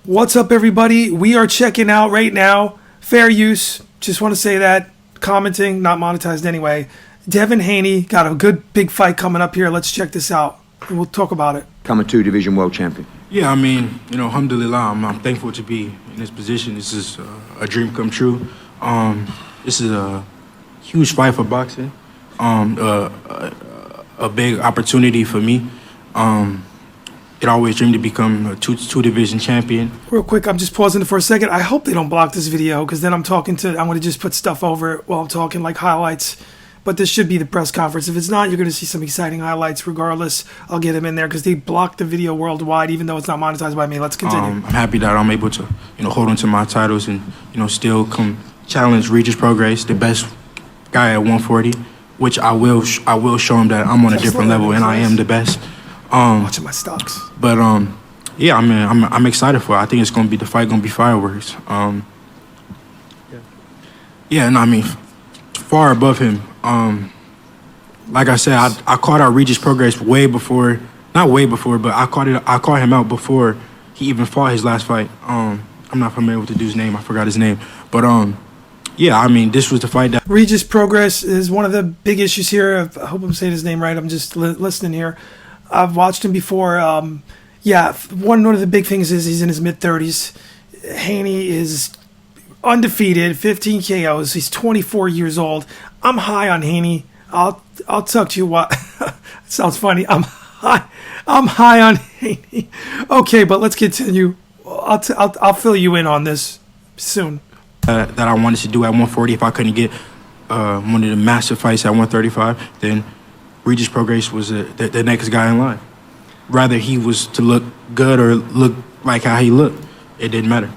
What's up, everybody? We are checking out right now. Fair use. Just want to say that. Commenting, not monetized anyway. Devin Haney got a good big fight coming up here. Let's check this out. And we'll talk about it. Become a two-division world champion. Yeah, I mean, alhamdulillah, I'm thankful to be in this position. This is a dream come true. This is a huge fight for boxing. A big opportunity for me. I'd always dreamed to become a two-division champion. Real quick, I'm just pausing for a second. I hope they don't block this video because then I'm going to just put stuff over it while I'm talking, like highlights. But this should be the press conference. If it's not, you're going to see some exciting highlights regardless. I'll get them in there because they blocked the video worldwide, even though it's not monetized by me. Let's continue. I'm happy that I'm able to, hold on to my titles and, still come challenge Regis Prograis, the best guy at 140, which I will show him that I'm on a different level and I am the best. Watching my stocks. But yeah, I mean, I'm excited for it. I think it's gonna be the fight, gonna be fireworks. Yeah, and I mean, far above him. Like I said, I called out Regis Prograis way before, not way before, but I called him out before he even fought his last fight. I'm not familiar with the dude's name. I forgot his name, but yeah, I mean, this was the fight that Regis Prograis is one of the big issues here. I hope I'm saying his name right. I'm just listening here. I've watched him before. Yeah, one of the big things is he's in his mid-30s. Haney is undefeated, 15 KOs. He's 24 years old. I'm high on Haney. I'll talk to you what. It sounds funny. I'm high on Haney. Okay, but let's continue. I'll fill you in on this soon. That I wanted to do at 140. If I couldn't get one of the massive fights at 135, then Regis Prograis was the next guy in line. Rather he was to look good or look like how he looked, it didn't matter.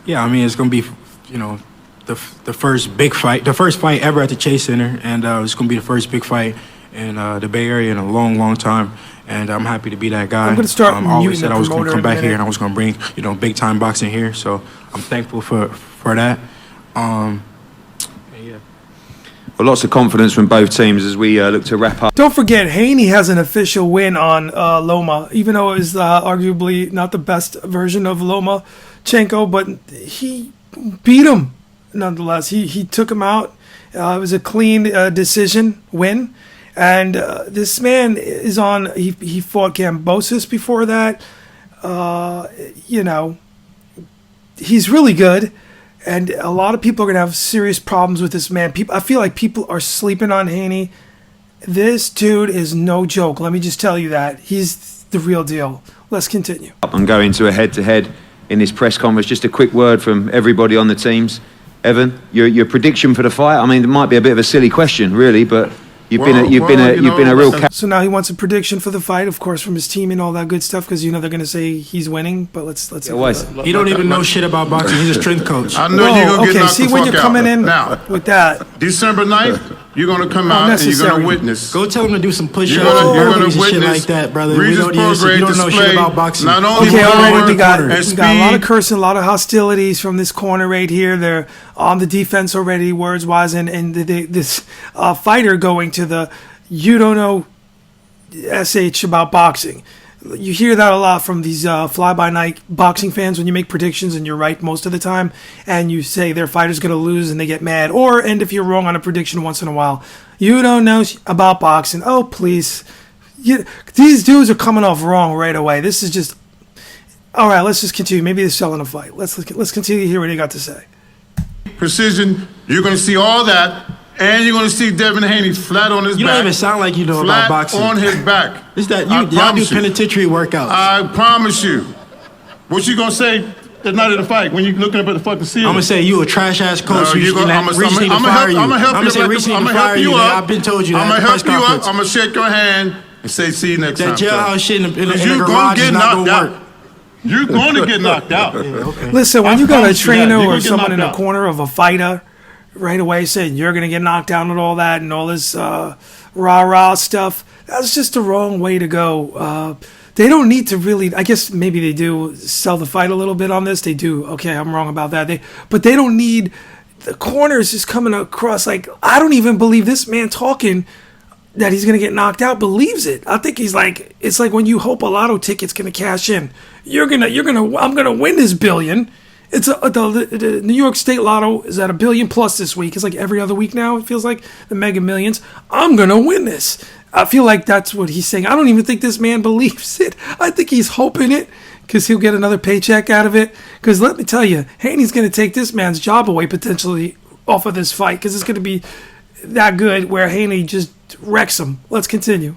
Yeah, I mean, it's going to be, the first big fight, the first fight ever at the Chase Center, and it's going to be the first big fight in the Bay Area in a long, long time, and I'm happy to be that guy. I'm going to start I always said I was going to come back here and I was going to bring, big-time boxing here, so I'm thankful for that. Yeah. Well, lots of confidence from both teams as we look to wrap up. Don't forget, Haney has an official win on Loma, even though it is arguably not the best version of Lomachenko, but he beat him nonetheless. He took him out. It was a clean decision win. And this man is on, he fought Gambosis before that. He's really good. And a lot of people are going to have serious problems with this man. I feel like people are sleeping on Haney. This dude is no joke. Let me just tell you that. He's the real deal. Let's continue. I'm going to a head-to-head in this press conference. Just a quick word from everybody on the teams. Evan, your prediction for the fight? I mean, it might be a bit of a silly question, really, but you've been a real. So now he wants a prediction for the fight, of course, from his team and all that good stuff, because they're going to say he's winning. But let's. He don't even know shit about boxing. He's a strength coach. I know you're gonna get knocked see the when fuck you're out. coming in Now, with that. December 9th, you're gonna come out and you're gonna witness. Go tell him to do some push-ups You're gonna and shit witness like that, brother. Regis Prograis You don't know shit display about boxing. not only Okay, already power we got and a lot speed. of cursing, a lot of hostilities from this corner right here. They're on the defense already, words-wise, and this fighter going to the you don't know SH about boxing. You hear that a lot from these fly-by-night boxing fans when you make predictions and you're right most of the time, and you say their fighter's going to lose and they get mad. And if you're wrong on a prediction once in a while, you don't know about boxing. Oh, please. These dudes are coming off wrong right away. This is just... All right, let's just continue. Maybe they're selling a fight. Let's continue to hear what he got to say. Precision, you're gonna see all that, and you're gonna see Devin Haney flat on his back. You don't even sound like you know about boxing. Flat on his back. It's that y'all do penitentiary workouts. I promise you. What you gonna say the night of the fight when you're looking up at the fucking ceiling? I'm gonna say you a trash ass coach. I'm gonna help you up. I've been told you that. I'm gonna help you up. I'm gonna shake your hand and say, see you next time. That jailhouse shit in the you're garage is not gonna work. You're going to get knocked out. Okay. Listen, when you got a trainer or someone in the corner of a fighter right away saying you're going to get knocked down and all that and all this rah-rah stuff, that's just the wrong way to go. They don't need to really, I guess maybe they do sell the fight a little bit on this. They do. Okay, I'm wrong about that. But they don't need, the corners just coming across like, I don't even believe this man talking that he's going to get knocked out believes it. I think he's like, it's like when you hope a lotto ticket's going to cash in. I'm gonna win this billion. It's the New York State Lotto is at $1 billion plus this week. It's like every other week now. It feels like the Mega Millions. I'm gonna win this. I feel like that's what he's saying. I don't even think this man believes it. I think he's hoping it because he'll get another paycheck out of it. Because let me tell you, Haney's gonna take this man's job away potentially off of this fight because it's gonna be that good where Haney just wrecks him. Let's continue.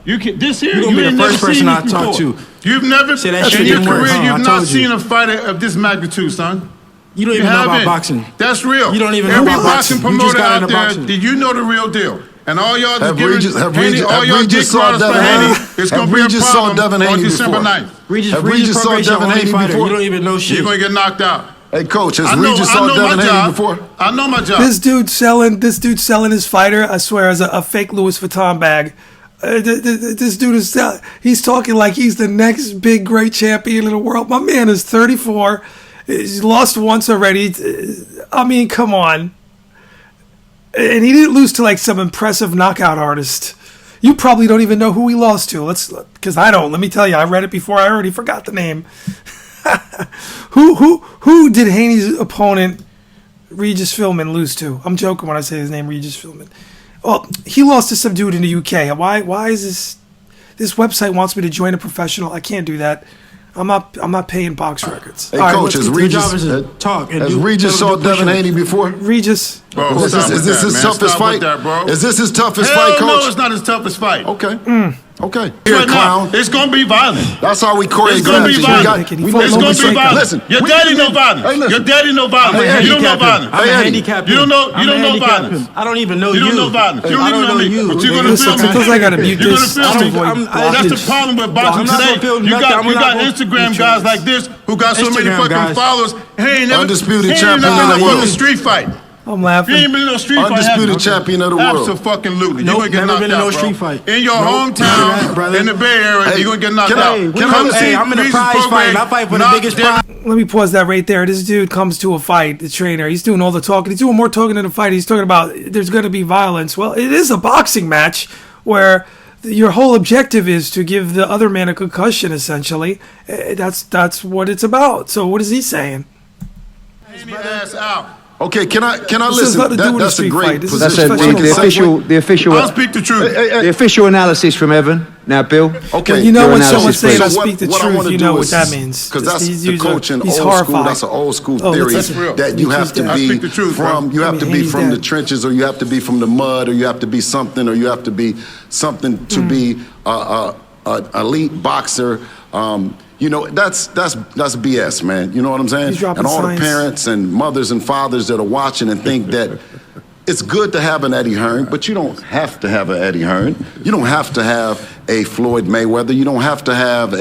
You can this here. You're gonna be the first person I talk to. You've never Say that in shit your didn't work, career. huh? I You've not told you. seen a fighter of this magnitude, son. You don't even know about boxing. That's real. You don't even know Every about boxing. boxing You just promoter got out into there, boxing. did you know the real deal? And all y'all Have just giving Regis- have Haney, Regis- all have y'all Regis dick saw riders for Devin Haney, Haney? it's Have gonna be a Regis saw problem Devin on Haney December before? 9th. Regis Regis saw Prograis, Devin only Haney fighter. before? You don't even know shit. You're gonna get knocked out. Hey, coach, has I know Regis saw my Devin Haney job. before? I know my job. This dude selling his fighter, I swear, as a fake Louis Vuitton bag. This dude is he's talking like he's the next big great champion in the world. My man is 34. He's lost once already. I mean, come on. And he didn't lose to like some impressive knockout artist. You probably don't even know who he lost to. Because I don't. Let me tell you, I read it before. I already forgot the name. Who did Haney's opponent Regis Philbin lose to? I'm joking when I say his name, Regis Philbin. Well, he lost to some dude in the UK. Why is this website wants me to join a professional? I can't do that. I'm not paying box records. Hey, All right, coach, let's has continue. Your job Regis, is to talk and has do- Regis tell saw him to do Devin push-ups. Haney before? Regis. Bro, Is stop this with his that, man. toughest Stop fight? with that, bro. Is this his toughest Hell fight, no, coach? it's not his toughest fight. Okay. Okay. Here, Right now, clown. it's gonna be violent. That's how we choreograph. It's gonna be it. violent. He We fought It's Logan gonna be Paul. violent. Listen, Your we daddy can know be- violence. Hey, listen. Your daddy know violence. I'm a You don't know handicap him. violence. I'm a Hey, handicap. You don't know. You I'm don't a know handicap violence. him. I don't even know You you. don't know violence. You don't I even don't know know me. you. But you're nigga. gonna Listen, feel sometimes I gotta mute You're gonna this. feel to me. avoid That's blockage. the problem with I'm boxing not today. gonna feel You nothing. got I'm not gonna- Instagram guys like this who got so many Instagram fucking guys. followers. He ain't never. Undisputed he ain't champion never of the been in a world. street fight. I'm You laughing. ain't been in no street fight. Undisputed champion of the world. Absolutely. Nope, You're gonna get never knocked been in out, no bro. street fight. In your Nope. hometown, Brother. in the Bay Area, Hey, you're gonna get knocked can I- out. can I Come listen? see Hey, I'm in a Regis prize fight, and I Prograis fight for the knock biggest Devin- prize. Let me pause that right there. This dude comes to a fight, the trainer. He's doing all the talking. He's doing more talking than the fight. He's talking about there's going to be violence. Well, it is a boxing match where your whole objective is to give the other man a concussion, essentially. That's what it's about. So what is he saying? Haney ass out. Okay, can I This has listen? nothing to do with a That's a street great fight. This is That's position. the official. I'll speak the truth. The official analysis from Evan. Now, Bill. Okay, When you know your when analysis, someone's saying please. I speak the what I truth, wanna you do know what is- that means. Because that's He's the using- coaching he's old horrified. school. That's an old school Oh, theory that's real. that you He's have to dead. I be speak the truth, bro. from. You have to be Haney's from the dead. trenches, or you have to be from the mud, or you have to be something, or you have to be something to be a elite boxer. You know, that's BS, man. You know what I'm saying? He's dropping And all signs. the parents and mothers and fathers that are watching and think that it's good to have an Eddie Hearn, but you don't have to have an Eddie Hearn. You don't have to have a Floyd Mayweather. You don't have to have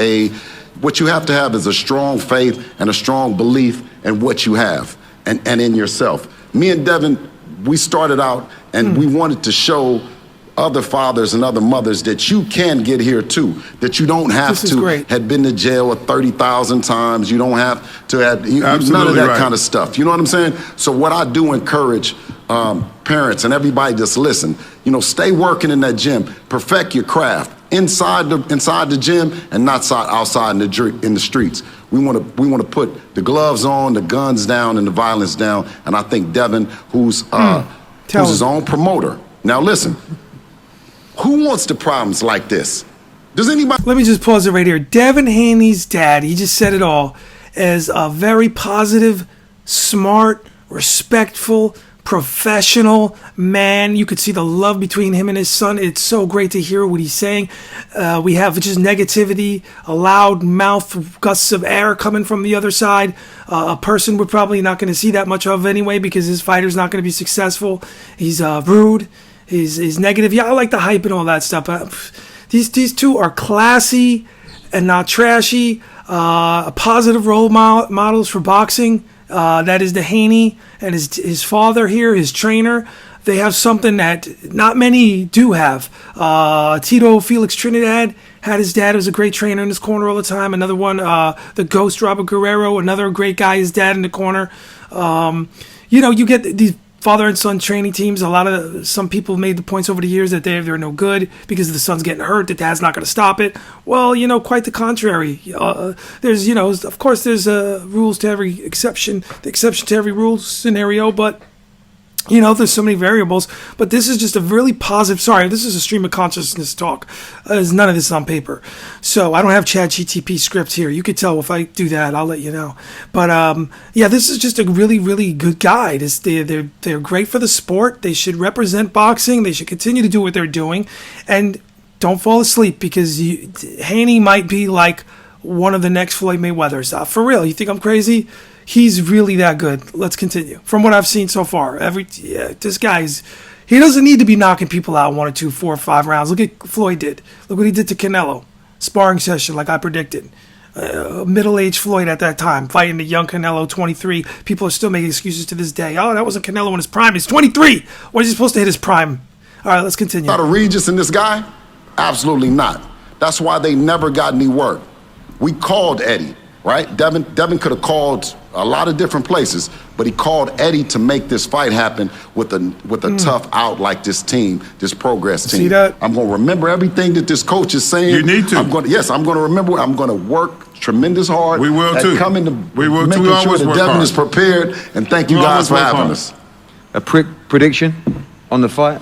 what you have to have is a strong faith and a strong belief in what you have and in yourself. Me and Devin, we started out and we wanted to show other fathers and other mothers that you can get here too, that you don't have This is to great. have been to jail 30,000 times. You don't have to have none of Absolutely that right. kind of stuff. You know what I'm saying? So what I do encourage parents and everybody just listen, you know, stay working in that gym, perfect your craft inside the gym and not outside in the streets. We want to put the gloves on, the guns down, and the violence down. And I think Devin, who's his him. own promoter. Now listen, who wants the problems like this? Does anybody? Let me just pause it right here. Devin Haney's dad, he just said it all, as a very positive, smart, respectful, professional man. You could see the love between him and his son. It's so great to hear what he's saying. We have just negativity, a loud mouth, gusts of air coming from the other side. A person we're probably not going to see that much of anyway because his fighter's not going to be successful. He's rude. He's negative. Yeah, I like the hype and all that stuff. These two are classy and not trashy. Positive role models for boxing. That is the Haney and his father here, his trainer. They have something that not many do have. Tito Felix Trinidad had his dad was a great trainer in his corner all the time. Another one, the Ghost Robert Guerrero, another great guy, his dad in the corner. You know, you get these father and son training teams. Some people made the points over the years that they're no good because the son's getting hurt. The dad's not going to stop it. Well, quite the contrary. There's, of course, there's rules to every exception, the exception to every rule scenario, but. There's so many variables, but this is just a really positive. Sorry, this is a stream of consciousness talk. There's none of this on paper, so I don't have ChatGTP scripts here. You could tell if I do that, I'll let you know. But this is just a really, really good guide. They're great for the sport. They should represent boxing. They should continue to do what they're doing, and don't fall asleep because Haney might be like one of the next Floyd Mayweathers. For real, you think I'm crazy? He's really that good. Let's continue. From what I've seen so far, this guy's, he doesn't need to be knocking people out 1 or 2, 4 or 5 rounds. Look at Floyd did. Look what he did to Canelo. Sparring session, like I predicted. Middle-aged Floyd at that time, fighting the young Canelo, 23. People are still making excuses to this day. Oh, that wasn't Canelo in his prime. He's 23. When is he supposed to hit his prime? All right, let's continue. Out of Regis and this guy? Absolutely not. That's why they never got any work. We called Eddie, right? Devin could have called a lot of different places, but he called Eddie to make this fight happen with a tough out like this team, this Prograis team. See that? I'm going to remember everything that this coach is saying. You need to. I'm going to remember. I'm going to work tremendous hard. We will too. Coming to we will making too. We sure always that work Devin hard. is prepared. And thank you guys for having us. A prediction on the fight?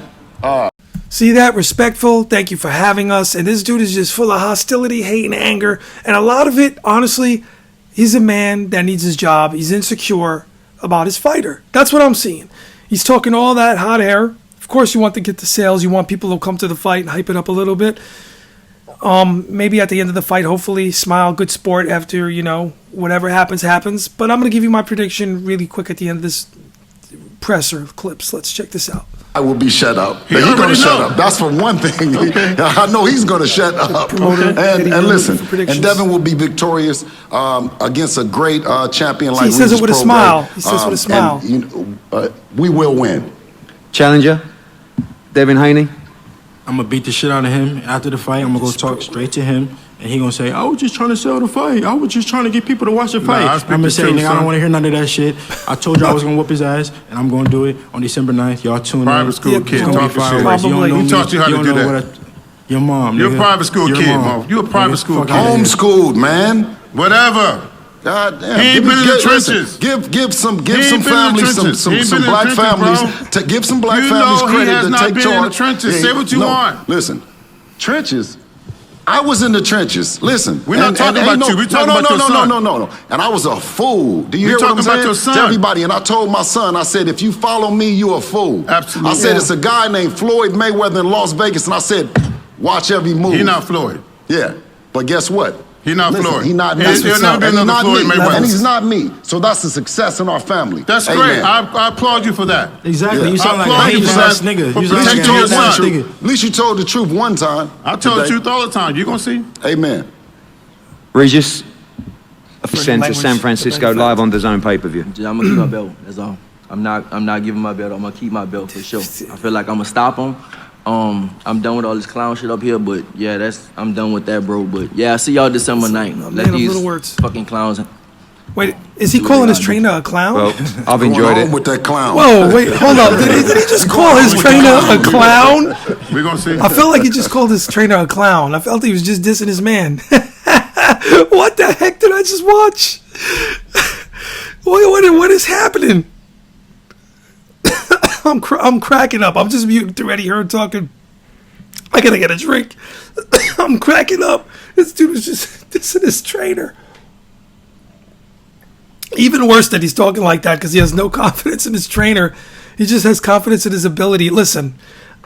See that? Respectful. Thank you for having us. And this dude is just full of hostility, hate, and anger. And a lot of it, honestly, he's a man that needs his job. He's insecure about his fighter. That's what I'm seeing. He's talking all that hot air. Of course, you want to get the sales. You want people to come to the fight and hype it up a little bit. Maybe at the end of the fight, hopefully, smile, good sport after, whatever happens. But I'm going to give you my prediction really quick at the end of this presser clips. Let's check this out. I will be shut up. He He's going to already shut know. up. That's for one thing. I know he's going to shut up. Promoter, And getting listen, for predictions. and Devin will be victorious against a great champion like he says Regis it with a Prograis. smile. He says with a smile. And, we will win. Challenger? Devin Haney? I'm gonna beat the shit out of him after the fight. I'm gonna go talk straight to him, and he gonna say, "I was just trying to sell the fight. I was just trying to get people to watch the fight." I I'm speak gonna the say, truth, "Nigga, I son. don't want to hear none of that shit. I told you I was gonna whoop his ass, and I'm gonna do it on December 9th. Y'all tune in. Private school Yeah, kid it's gonna talking be shit. fireworks. You don't know Who me. taught you how to don't do know that? what your mom. You're a nigga. private school Your kid, mom. Mo. You're a private school Fuck kid. outta here. Homeschooled, man. Whatever. God damn. He ain't been in the trenches. Give some He ain't been in the families trenches. He ain't some been in the black trenches, families bro. give some black You families know he credit has to not take been in the charge. trenches. Say what you want. Listen, trenches. I was in the trenches. Listen, We're not talking about you. We're talking about your son. No. And I was a fool. Do you hear what I'm talking about saying? your son. To everybody. And I told my son, I said, if you follow me, you a fool. Absolutely. I said, Yeah. it's a guy named Floyd Mayweather in Las Vegas, and I said, watch every move. He not Floyd. Yeah, but guess what? He not Listen, Floyd. He not He- me. he'll never be And he's another not Floyd me. Mayweather. And he's not me. So that's a success in our family. That's Amen. great. I applaud you for that. Exactly. Yeah. You sound I like a applaud you hating for ass that. nigga. For You sound like protecting a your hating ass son. nigga. At least you told the truth one time. I tell the today. truth all the time. You gonna see? Amen. Regis? Sent to language, San Francisco the live on DAZN pay-per-view. I'm gonna keep my belt. That's all. I'm not giving my belt. I'm gonna keep my belt for sure. I feel like I'm gonna stop him. I'm done with all this clown shit up here, but yeah, I'm done with that, bro. But yeah, I see y'all December 9th. man Let of these little words. fucking clowns. Wait, is he calling his trainer a clown? Well, I've Going enjoyed home it. with that clown. Whoa, wait, hold up. Did he just call his trainer a clown? We're gonna see. I felt like he just called his trainer a clown. I felt he was just dissing his man. What the heck did I just watch? What is happening? I'm cracking up. I'm just muting through Eddie Hearn talking. I gotta get a drink. I'm cracking up. This dude was just dissing his trainer. Even worse that he's talking like that because he has no confidence in his trainer. He just has confidence in his ability. Listen,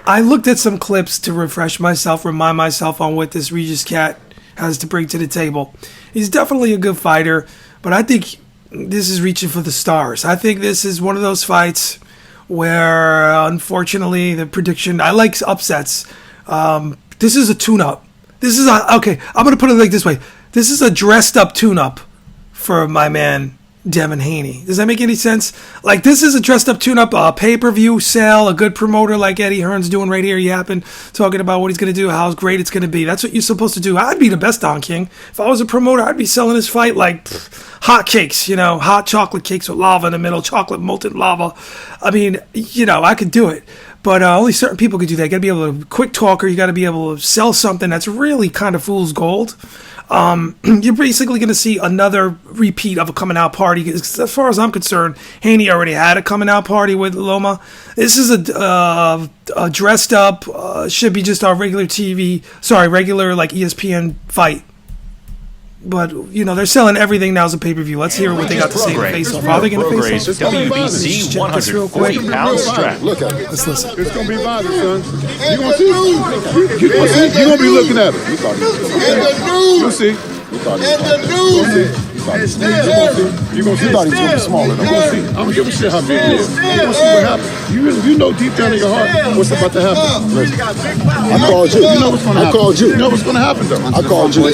I looked at some clips to refresh myself, remind myself on what this Regis cat has to bring to the table. He's definitely a good fighter, but I think this is reaching for the stars. I think this is one of those fights where, unfortunately, the prediction, I like upsets. This is a tune-up. Okay, I'm going to put it like this way. This is a dressed-up tune-up for my man, Devin Haney. Does that make any sense? Like, this is a dressed-up tune-up pay-per-view sale, a good promoter like Eddie Hearn's doing right here. Yapping, talking about what he's going to do, how great it's going to be. That's what you're supposed to do. I'd be the best Don King. If I was a promoter, I'd be selling this fight like hot cakes, hot chocolate cakes with lava in the middle, chocolate molten lava. I mean, I could do it. But only certain people could do that. You got to be able to quick talker. You got to be able to sell something that's really kind of fool's gold. You're basically going to see another repeat of a coming out party. As far as I'm concerned, Haney already had a coming out party with Loma. This is a dressed up, should be just our regular like ESPN fight. But, they're selling everything now as a pay-per-view. Let's hear what they got to say in the face-off. How are they going to face off? WBC 140-pound strap. Look at it. Let's listen. It's going to be violent, son. You're going to see. You're going to be looking at it. You'll see. You're going to see. You thought he was going to be smaller. You're going to see. I don't give a shit how big it is. You're going to see what happens. You know deep down in your heart what's about to happen. I called you. You know what's going to happen. I called you. You know what's going to happen, though. I called you.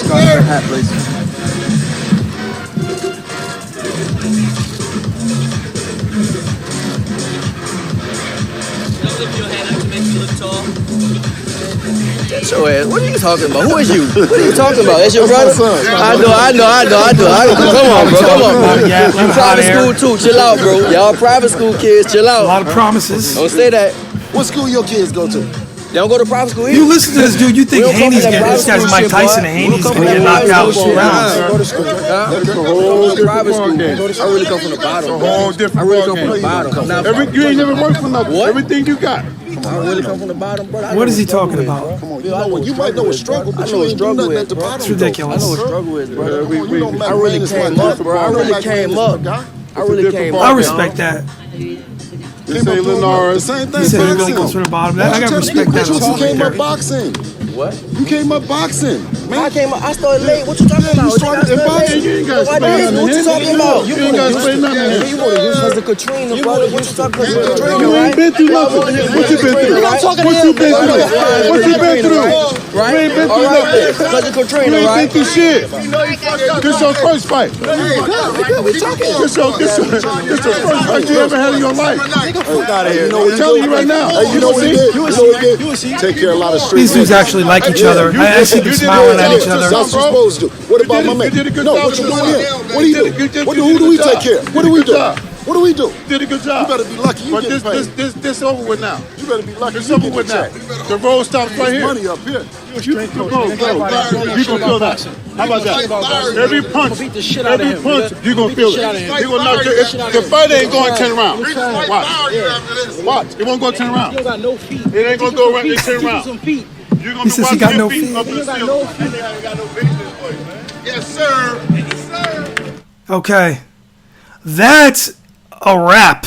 Your ass. What are you talking about? Who is you? What are you talking about? That's your brother? I know. Come on, bro. Yeah, You private school too. Chill out, bro. Y'all private school kids. Chill out. A lot of promises. Don't say that. What school your kids go to? They don't go to private school either. You listen to this dude, you think We don't Haney's come from that this guy's private Mike school Tyson, shit, and boy. Haney's We going to don't get come knocked from out that two rounds. Private school. I really come from the bottom. Whole different I really come from ball the bottom. Not You ain't never worked for nothing. What? Everything you got. I really come from the bottom, bro. What is he talking about? Come on, you might know what struggle, but you ain't do nothing at the bottom. It's ridiculous. I know what struggle is, bro. I really really came up, bro. I really came up. I respect that. This ain't Lenard. The same thing. He said he really comes from the bottom. I got to respect that. You came up Also. boxing. What? You came up boxing. I started late. What you talking about? You started in boxing. You ain't got to I explain did. nothing. What you talking about? You ain't got to explain nothing. You want to use as a Katrina, brother. What you talking about? You ain't been through nothing. What you been through? What you been through? What you been through? Right? You ain't been All through right, nothing. because of You Katrina, ain't been right? through shit. This your first fight. This your first fight you ever had in your life. I'm telling you right now. Hey, you know what he did? You know what he did? Take care of a lot of street. These dudes actually like each other. I see them smiling at each other. That's what you're supposed to do. What about my man? You did a good No, job. what you doing here? What do you do? Who do we take care of? What do we do? What do we do? You did a good job. You better be lucky you But get paid. this over with now. You better be lucky It's you over get with the now. check. The road stops right here. Money up here. You can feel that. How about that? Every punch, you gonna feel it. You gonna knock the fight ain't going 10 rounds. Watch. It won't go 10 rounds. It ain't gonna go right 10 rounds. You're gonna He says he got no feet. Yes, sir. Yes, sir. Okay. That's a wrap.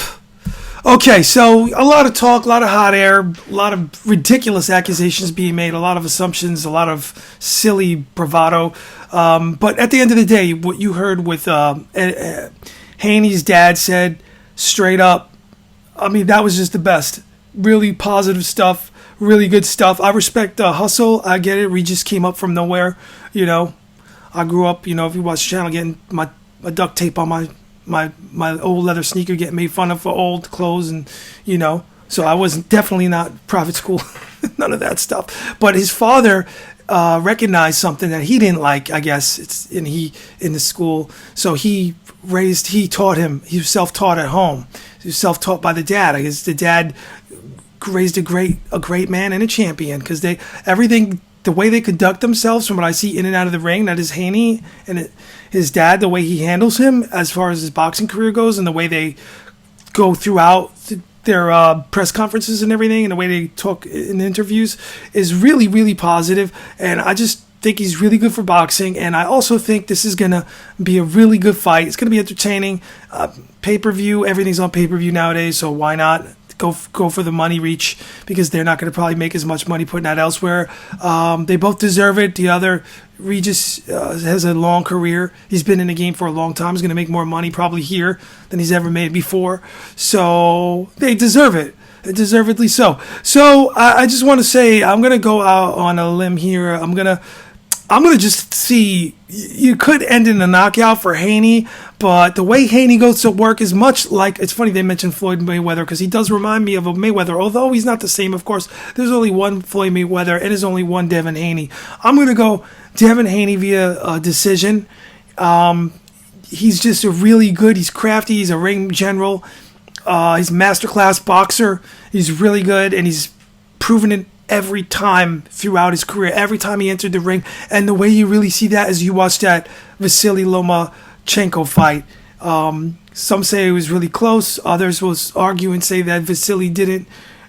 Okay, so a lot of talk, a lot of hot air, a lot of ridiculous accusations being made, a lot of assumptions, a lot of silly bravado. But at the end of the day, what you heard with Haney's dad said straight up, I mean, that was just the best. Really positive stuff, really good stuff. I respect the hustle. I get it. Regis came up from nowhere. I grew up, if you watch the channel, getting my duct tape on my old leather sneaker, getting made fun of for old clothes, and so I was definitely not private school, none of that stuff. But his father recognized something that he didn't like, I guess, in the school. So he taught him. He was self-taught at home. He was self-taught by the dad. I guess the dad raised a great man and a champion, because the way they conduct themselves, from what I see in and out of the ring, that is Haney and his dad, the way he handles him as far as his boxing career goes, and the way they go throughout their press conferences and everything, and the way they talk in interviews is really, really positive. And I just think he's really good for boxing. And I also think this is going to be a really good fight. It's going to be entertaining. Pay-per-view, everything's on pay-per-view nowadays, so why not go for the money reach, because they're not going to probably make as much money putting that elsewhere. They both deserve it. The other, Regis, has a long career. He's been in the game for a long time. He's going to make more money probably here than he's ever made before. So they deserve it. Deservedly so. So I just want to say, I'm going to go out on a limb here. I'm going to I'm going to just see, you could end in a knockout for Haney, but the way Haney goes to work is much like, it's funny they mentioned Floyd Mayweather, because he does remind me of a Mayweather, although he's not the same, of course. There's only one Floyd Mayweather, and there's only one Devin Haney. I'm going to go Devin Haney via decision. He's just he's crafty, he's a ring general, he's a masterclass boxer, he's really good, and he's proven it every time throughout his career, every time he entered the ring. And the way you really see that is you watch that Vasily Lomachenko fight. Some say it was really close, others will argue and say that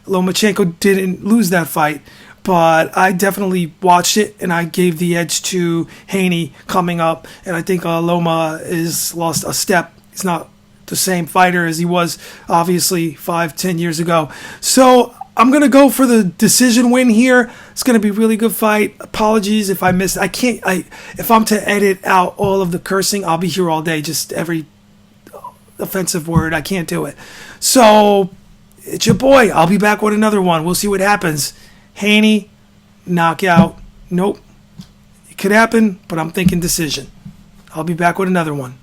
Lomachenko didn't lose that fight. But I definitely watched it, and I gave the edge to Haney coming up. And I think Loma is lost a step. He's not the same fighter as he was, obviously, 5-10 years ago. So I'm going to go for the decision win here. It's going to be a really good fight. Apologies if I missed. If I'm to edit out all of the cursing, I'll be here all day. Just every offensive word. I can't do it. So it's your boy. I'll be back with another one. We'll see what happens. Haney, knockout. Nope. It could happen, but I'm thinking decision. I'll be back with another one.